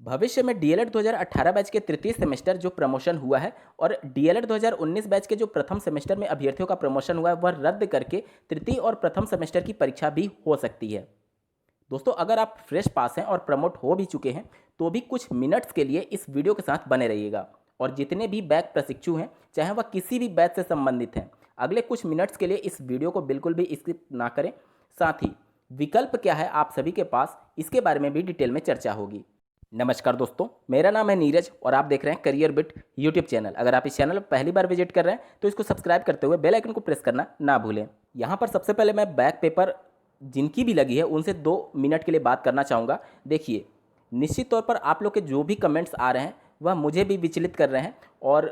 भविष्य में DElEd 2018 batch के तृतीय सेमेस्टर जो प्रमोशन हुआ है और डीएलएड 2019 बैच के जो प्रथम सेमेस्टर में अभ्यर्थियों का प्रमोशन हुआ है वह रद्द करके तृतीय और प्रथम सेमेस्टर की परीक्षा भी हो सकती है। दोस्तों, अगर आप फ्रेश पास हैं और प्रमोट हो भी चुके हैं तो भी कुछ मिनट्स के लिए इस वीडियो के साथ बने रहिएगा। और जितने भी बैच प्रशिक्षु हैं, चाहे वह किसी भी बैच से संबंधित हैं, अगले कुछ मिनट्स के लिए इस वीडियो को बिल्कुल भी स्किप ना करें। साथ ही विकल्प क्या है आप सभी के पास, इसके बारे में भी डिटेल में चर्चा होगी। नमस्कार दोस्तों, मेरा नाम है नीरज और आप देख रहे हैं करियर बिट यूट्यूब चैनल। अगर आप इस चैनल पर पहली बार विजिट कर रहे हैं तो इसको सब्सक्राइब करते हुए बेल आइकन को प्रेस करना ना भूलें। यहाँ पर सबसे पहले मैं बैक पेपर जिनकी भी लगी है उनसे 2 मिनट के लिए बात करना चाहूँगा। देखिए, निश्चित तौर पर आप लोग के जो भी कमेंट्स आ रहे हैं वह मुझे भी विचलित कर रहे हैं और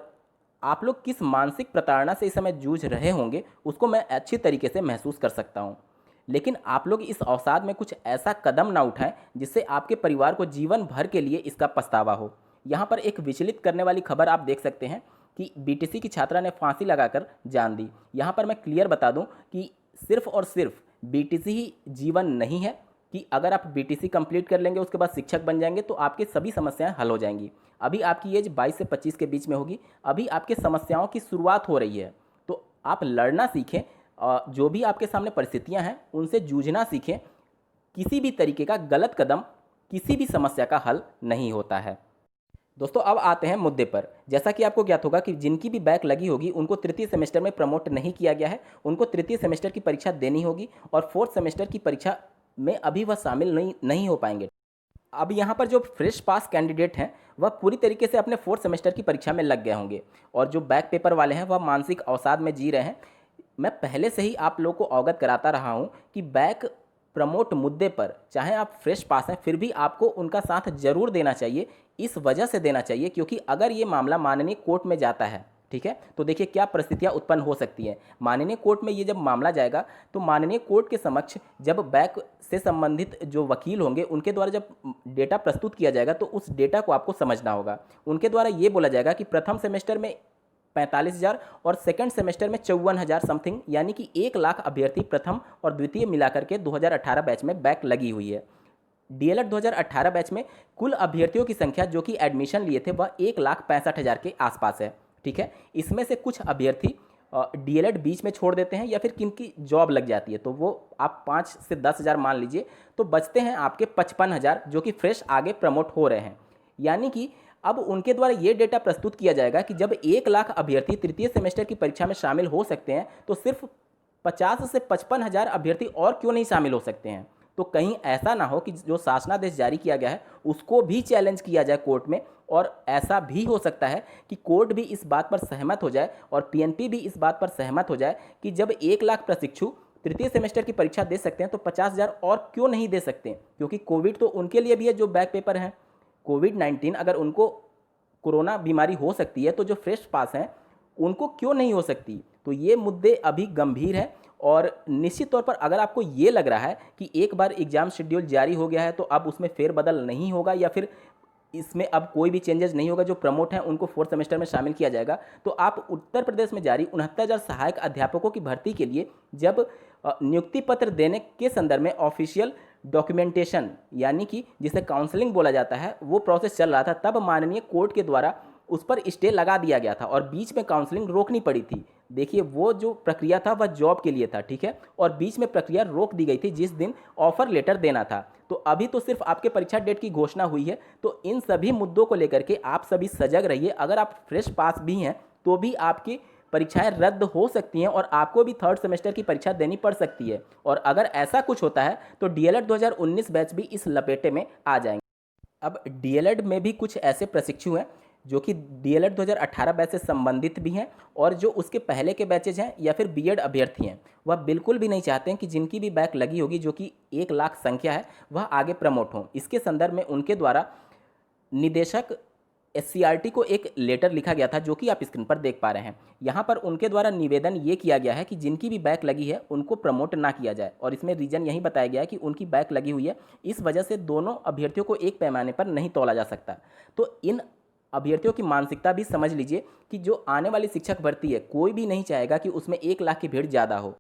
आप लोग किस मानसिक प्रताड़ना से इस समय जूझ रहे होंगे उसको मैं अच्छी तरीके से महसूस कर सकता हूँ। लेकिन आप लोग इस अवसाद में कुछ ऐसा कदम ना उठाएं जिससे आपके परिवार को जीवन भर के लिए इसका पछतावा हो। यहाँ पर एक विचलित करने वाली खबर आप देख सकते हैं कि बीटीसी की छात्रा ने फांसी लगाकर जान दी। यहाँ पर मैं क्लियर बता दूं कि सिर्फ और सिर्फ बीटीसी ही जीवन नहीं है कि अगर आप बीटीसी कंप्लीट कर लेंगे उसके बाद शिक्षक बन जाएंगे तो आपकी सभी समस्याएं हल हो जाएंगी। अभी आपकी एज 22 से 25 के बीच में होगी, अभी आपके समस्याओं की शुरुआत हो रही है। तो आप लड़ना सीखें, जो भी आपके सामने परिस्थितियां हैं उनसे जूझना सीखें। किसी भी तरीके का गलत कदम किसी भी समस्या का हल नहीं होता है। दोस्तों, अब आते हैं मुद्दे पर। जैसा कि आपको ज्ञात होगा कि जिनकी भी बैक लगी होगी उनको तृतीय सेमेस्टर में प्रमोट नहीं किया गया है, उनको तृतीय सेमेस्टर की परीक्षा देनी होगी और फोर्थ सेमेस्टर की परीक्षा में अभी वह शामिल नहीं हो पाएंगे। अब यहाँ पर जो फ्रेश पास कैंडिडेट हैं वह पूरी तरीके से अपने फोर्थ सेमेस्टर की परीक्षा में लग गए होंगे और जो बैक पेपर वाले हैं वह मानसिक अवसाद में जी रहे हैं। मैं पहले से ही आप लोगों को अवगत कराता रहा हूं कि बैक प्रमोट मुद्दे पर चाहे आप फ्रेश पास हैं फिर भी आपको उनका साथ जरूर देना चाहिए। इस वजह से देना चाहिए क्योंकि अगर ये मामला माननीय कोर्ट में जाता है, ठीक है, तो देखिए क्या परिस्थितियां उत्पन्न हो सकती हैं। माननीय कोर्ट में ये जब मामला जाएगा तो माननीय कोर्ट के समक्ष जब बैक से संबंधित जो वकील होंगे उनके द्वारा जब डेटा प्रस्तुत किया जाएगा तो उस डेटा को आपको समझना होगा। उनके द्वारा ये बोला जाएगा कि प्रथम सेमेस्टर में 45,000 और सेकंड सेमेस्टर में 54,000 समथिंग, यानी कि 1 लाख अभ्यर्थी प्रथम और द्वितीय मिलाकर के 2018 बैच में बैक लगी हुई है। डीएलएड 2018 बैच में कुल अभ्यर्थियों की संख्या जो कि एडमिशन लिए थे वह 1,65,000 के आसपास है, ठीक है। इसमें से कुछ अभ्यर्थी डीएलएड बीच में छोड़ देते हैं या फिर किनकी जॉब लग जाती है तो वो आप 5 से 10,000 मान लीजिए, तो बचते हैं आपके 55,000 जो कि फ्रेश आगे प्रमोट हो रहे हैं। यानी कि अब उनके द्वारा ये डेटा प्रस्तुत किया जाएगा कि जब 1 लाख अभ्यर्थी तृतीय सेमेस्टर की परीक्षा में शामिल हो सकते हैं तो सिर्फ 50 से 55,000 अभ्यर्थी और क्यों नहीं शामिल हो सकते हैं। तो कहीं ऐसा ना हो कि जो शासनादेश जारी किया गया है उसको भी चैलेंज किया जाए कोर्ट में, और ऐसा भी हो सकता है कि कोर्ट भी इस बात पर सहमत हो जाए और पीएनपी भी इस बात पर सहमत हो जाए कि जब 1 लाख प्रशिक्षु तृतीय सेमेस्टर की परीक्षा दे सकते हैं तो 50,000 और क्यों नहीं दे सकते, क्योंकि कोविड तो उनके लिए भी है जो बैक पेपर हैं। कोविड-19 अगर उनको कोरोना बीमारी हो सकती है तो जो फ्रेश पास हैं उनको क्यों नहीं हो सकती। तो ये मुद्दे अभी गंभीर हैं और निश्चित तौर पर अगर आपको ये लग रहा है कि एक बार एग्ज़ाम शेड्यूल जारी हो गया है तो अब उसमें फेरबदल नहीं होगा या फिर इसमें अब कोई भी चेंजेस नहीं होगा, जो प्रमोट हैं उनको फोर्थ सेमेस्टर में शामिल किया जाएगा, तो आप उत्तर प्रदेश में जारी 69,000 सहायक अध्यापकों की भर्ती के लिए जब नियुक्ति पत्र देने के संदर्भ में ऑफिशियल डॉक्यूमेंटेशन यानी कि जिसे काउंसलिंग बोला जाता है वो प्रोसेस चल रहा था, तब माननीय कोर्ट के द्वारा उस पर स्टे लगा दिया गया था और बीच में काउंसलिंग रोकनी पड़ी थी। देखिए, वो जो प्रक्रिया था वह जॉब के लिए था, ठीक है, और बीच में प्रक्रिया रोक दी गई थी जिस दिन ऑफर लेटर देना था। तो अभी तो सिर्फ आपके परीक्षा डेट की घोषणा हुई है, तो इन सभी मुद्दों को लेकर के आप सभी सजग रहिए। अगर आप फ्रेश पास भी हैं तो भी आपकी परीक्षाएं रद्द हो सकती हैं और आपको भी थर्ड सेमेस्टर की परीक्षा देनी पड़ सकती है। और अगर ऐसा कुछ होता है तो डीएलएड 2019 बैच भी इस लपेटे में आ जाएंगे। अब डीएलएड में भी कुछ ऐसे प्रशिक्षु हैं जो कि डीएलएड 2018 बैच से संबंधित भी हैं और जो उसके पहले के बैचेज हैं या फिर बीएड अभ्यर्थी हैं, वह बिल्कुल भी नहीं चाहते हैं कि जिनकी भी बैक लगी होगी जो कि 1 लाख संख्या है वह आगे प्रमोट हों। इसके संदर्भ में उनके द्वारा निदेशक एससीईआरटी को एक लेटर लिखा गया था जो कि आप स्क्रीन पर देख पा रहे हैं। यहाँ पर उनके द्वारा निवेदन ये किया गया है कि जिनकी भी बैक लगी है उनको प्रमोट ना किया जाए और इसमें रीजन यही बताया गया है कि उनकी बैक लगी हुई है, इस वजह से दोनों अभ्यर्थियों को एक पैमाने पर नहीं तोला जा सकता। तो इन अभ्यर्थियों की मानसिकता भी समझ लीजिए कि जो आने वाली शिक्षक भर्ती है कोई भी नहीं चाहेगा कि उसमें 1 लाख की भीड़ ज़्यादा हो।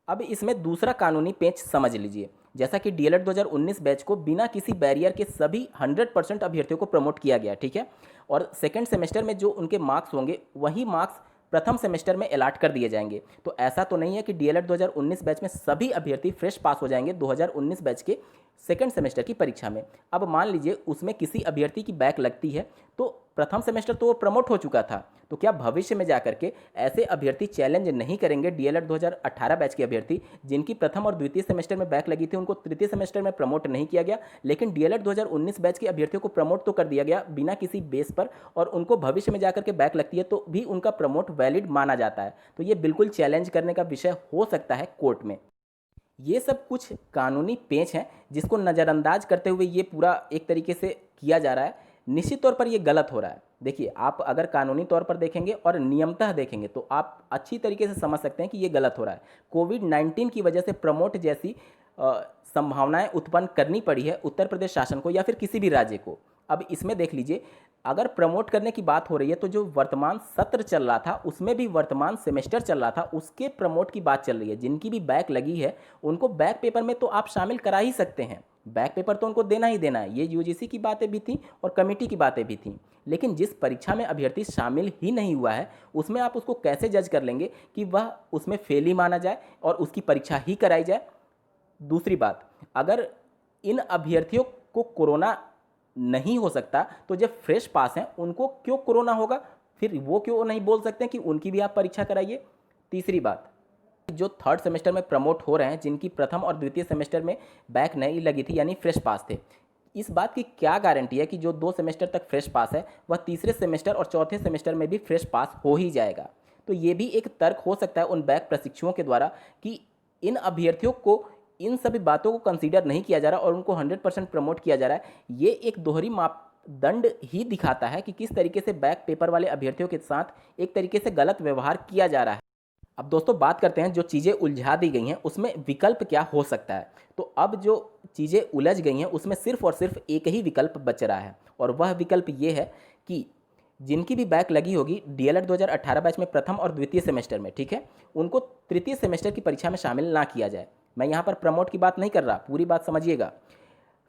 अब इसमें दूसरा कानूनी पेच समझ लीजिए। जैसा कि डीएलएड 2019 बैच को बिना किसी बैरियर के सभी 100% अभ्यर्थियों को प्रमोट किया गया, ठीक है। और सेकेंड सेमेस्टर में जो उनके मार्क्स होंगे वही मार्क्स प्रथम सेमेस्टर में अलाट कर दिए जाएंगे। तो ऐसा तो नहीं है कि डीएलएड 2019 बैच में सभी अभ्यर्थी फ्रेश पास हो जाएंगे 2019 बैच के सेकेंड सेमेस्टर की परीक्षा में। अब मान लीजिए उसमें किसी अभ्यर्थी की बैक लगती है, तो प्रथम सेमेस्टर तो वो प्रमोट हो चुका था, तो क्या भविष्य में जाकर के ऐसे अभ्यर्थी चैलेंज नहीं करेंगे डीएलएड 2018 बैच के अभ्यर्थी जिनकी प्रथम और द्वितीय सेमेस्टर में बैक लगी थी, उनको तृतीय सेमेस्टर में प्रमोट नहीं किया गया, लेकिन डीएलएड 2019 बैच के अभ्यर्थियों को प्रमोट तो कर दिया गया बिना किसी बेस पर, और उनको भविष्य में जाकर के बैक लगती है तो भी उनका प्रमोट वैलिड माना जाता है। तो ये बिल्कुल चैलेंज करने का विषय हो सकता है कोर्ट में। ये सब कुछ कानूनी पेच हैं जिसको नज़रअंदाज करते हुए ये पूरा एक तरीके से किया जा रहा है। निश्चित तौर पर ये गलत हो रहा है। देखिए, आप अगर कानूनी तौर पर देखेंगे और नियमतः देखेंगे तो आप अच्छी तरीके से समझ सकते हैं कि ये गलत हो रहा है। कोविड-19 की वजह से प्रमोट जैसी संभावनाएं उत्पन्न करनी पड़ी है उत्तर प्रदेश शासन को या फिर किसी भी राज्य को। अब इसमें देख लीजिए, अगर प्रमोट करने की बात हो रही है तो जो वर्तमान सत्र चल रहा था उसमें भी वर्तमान सेमेस्टर चल रहा था उसके प्रमोट की बात चल रही है। जिनकी भी बैक लगी है उनको बैक पेपर में तो आप शामिल करा ही सकते हैं, बैक पेपर तो उनको देना ही देना है। ये यूजीसी की बातें भी थी और कमेटी की बातें भी थी, लेकिन जिस परीक्षा में अभ्यर्थी शामिल ही नहीं हुआ है उसमें आप उसको कैसे जज कर लेंगे कि वह उसमें फेल ही माना जाए और उसकी परीक्षा ही कराई जाए। दूसरी बात, अगर इन अभ्यर्थियों को कोरोना नहीं हो सकता तो जब फ्रेश पास हैं उनको क्यों कोरोना होगा, फिर वो क्यों नहीं बोल सकते हैं कि उनकी भी आप परीक्षा कराइए। तीसरी बात, जो थर्ड सेमेस्टर में प्रमोट हो रहे हैं जिनकी प्रथम और द्वितीय सेमेस्टर में बैक नहीं लगी थी यानी फ्रेश पास थे, इस बात की क्या गारंटी है कि जो 2 सेमेस्टर तक फ्रेश पास है वह तीसरे सेमेस्टर और चौथे सेमेस्टर में भी फ्रेश पास हो ही जाएगा। तो ये भी एक तर्क हो सकता है उन बैक प्रशिक्षुओं के द्वारा कि इन अभ्यर्थियों को इन सभी बातों को कंसीडर नहीं किया जा रहा और उनको 100% प्रमोट किया जा रहा है। ये एक दोहरी मापदंड ही दिखाता है कि किस तरीके से बैक पेपर वाले अभ्यर्थियों के साथ एक तरीके से गलत व्यवहार किया जा रहा है। अब दोस्तों बात करते हैं जो चीज़ें उलझा दी गई हैं उसमें विकल्प क्या हो सकता है। तो अब जो चीज़ें उलझ गई हैं उसमें सिर्फ और सिर्फ एक ही विकल्प बच रहा है, और वह विकल्प ये है कि जिनकी भी बैक लगी होगी डीएलएड 2018 बैच में प्रथम और द्वितीय सेमेस्टर में, ठीक है, उनको तृतीय सेमेस्टर की परीक्षा में शामिल ना किया जाए। मैं यहाँ पर प्रमोट की बात नहीं कर रहा, पूरी बात समझिएगा।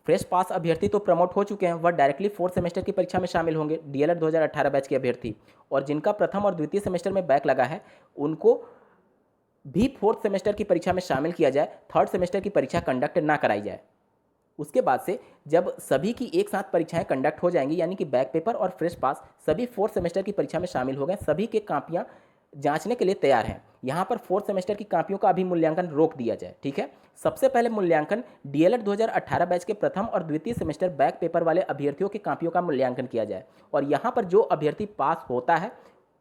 फ्रेश पास अभ्यर्थी तो प्रमोट हो चुके हैं, वह डायरेक्टली फोर्थ सेमेस्टर की परीक्षा में शामिल होंगे डीएलएड 2018 बैच के अभ्यर्थी, और जिनका प्रथम और द्वितीय सेमेस्टर में बैक लगा है उनको भी फोर्थ सेमेस्टर की परीक्षा में शामिल किया जाए, थर्ड सेमेस्टर की परीक्षा कंडक्ट ना कराई जाए। उसके बाद से जब सभी की एक साथ परीक्षाएं कंडक्ट हो जाएंगी यानी कि बैक पेपर और फ्रेश पास सभी फोर्थ सेमेस्टर की परीक्षा में शामिल हो गए, सभी के कापियां जांचने के लिए तैयार हैं। यहाँ पर फोर्थ सेमेस्टर की कापियों का अभी मूल्यांकन रोक दिया जाए, ठीक है। सबसे पहले मूल्यांकन डीएलएड 2018 बैच के प्रथम और द्वितीय सेमेस्टर बैक पेपर वाले अभ्यर्थियों की कापियों का मूल्यांकन किया जाए, और यहाँ पर जो अभ्यर्थी पास होता है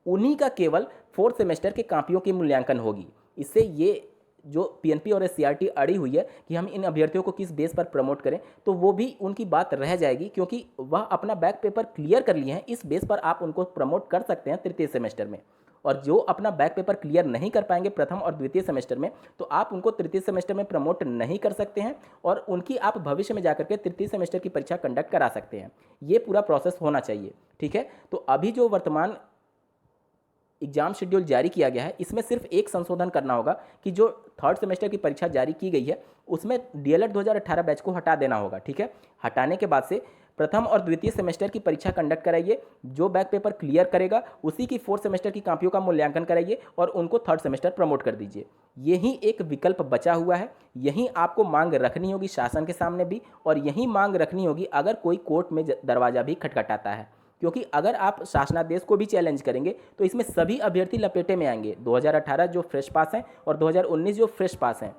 उन्हीं का केवल फोर्थ सेमेस्टर के कापियों की मूल्यांकन होगी। इससे ये जो पीएनपी और सीआरटी अड़ी हुई है कि हम इन अभ्यर्थियों को किस बेस पर प्रमोट करें, तो वो भी उनकी बात रह जाएगी, क्योंकि वह अपना बैक पेपर क्लियर कर लिए हैं। इस बेस पर आप उनको प्रमोट कर सकते हैं तृतीय सेमेस्टर में, और जो अपना बैक पेपर क्लियर नहीं कर पाएंगे प्रथम और द्वितीय सेमेस्टर में तो आप उनको तृतीय सेमेस्टर में प्रमोट नहीं कर सकते हैं, और उनकी आप भविष्य में जाकर के तृतीय सेमेस्टर की परीक्षा कंडक्ट करा सकते हैं। ये पूरा प्रोसेस होना चाहिए, ठीक है। तो अभी जो वर्तमान एग्जाम शेड्यूल जारी किया गया है इसमें सिर्फ एक संशोधन करना होगा कि जो थर्ड सेमेस्टर की परीक्षा जारी की गई है उसमें डीएलएड 2018 बैच को हटा देना होगा, ठीक है। हटाने के बाद से प्रथम और द्वितीय सेमेस्टर की परीक्षा कंडक्ट कराइए, जो बैक पेपर क्लियर करेगा उसी की फोर्थ सेमेस्टर की कापियों का मूल्यांकन कराइए और उनको थर्ड सेमेस्टर प्रमोट कर दीजिए। यही एक विकल्प बचा हुआ है, यही आपको मांग रखनी होगी शासन के सामने भी, और यही मांग रखनी होगी अगर कोई कोर्ट में दरवाजा भी खटखटाता है, क्योंकि अगर आप शासनादेश को भी चैलेंज करेंगे तो इसमें सभी अभ्यर्थी लपेटे में आएंगे, 2018 जो फ्रेश पास हैं और 2019 जो फ्रेश पास हैं,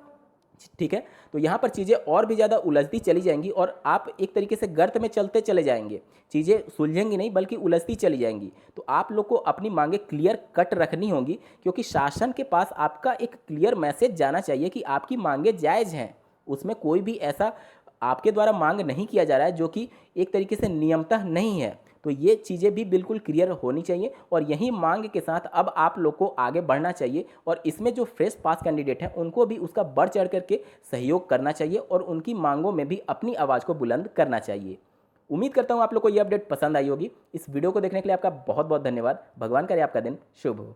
ठीक है। तो यहाँ पर चीज़ें और भी ज़्यादा उलझती चली जाएंगी और आप एक तरीके से गर्त में चलते चले जाएंगे, चीज़ें सुलझेंगी नहीं बल्कि उलझती चली जाएंगी। तो आप लोग को अपनी मांगे क्लियर कट रखनी होंगी, क्योंकि शासन के पास आपका एक क्लियर मैसेज जाना चाहिए कि आपकी मांगे जायज़ हैं, उसमें कोई भी ऐसा आपके द्वारा मांग नहीं किया जा रहा है जो कि एक तरीके से नियमतः नहीं है। तो ये चीज़ें भी बिल्कुल क्लियर होनी चाहिए, और यही मांग के साथ अब आप लोग को आगे बढ़ना चाहिए, और इसमें जो फ्रेश पास कैंडिडेट हैं उनको भी उसका बढ़ चढ़ करके सहयोग करना चाहिए और उनकी मांगों में भी अपनी आवाज़ को बुलंद करना चाहिए। उम्मीद करता हूँ आप लोग को ये अपडेट पसंद आई होगी। इस वीडियो को देखने के लिए आपका बहुत बहुत धन्यवाद। भगवान करे आपका दिन शुभ हो।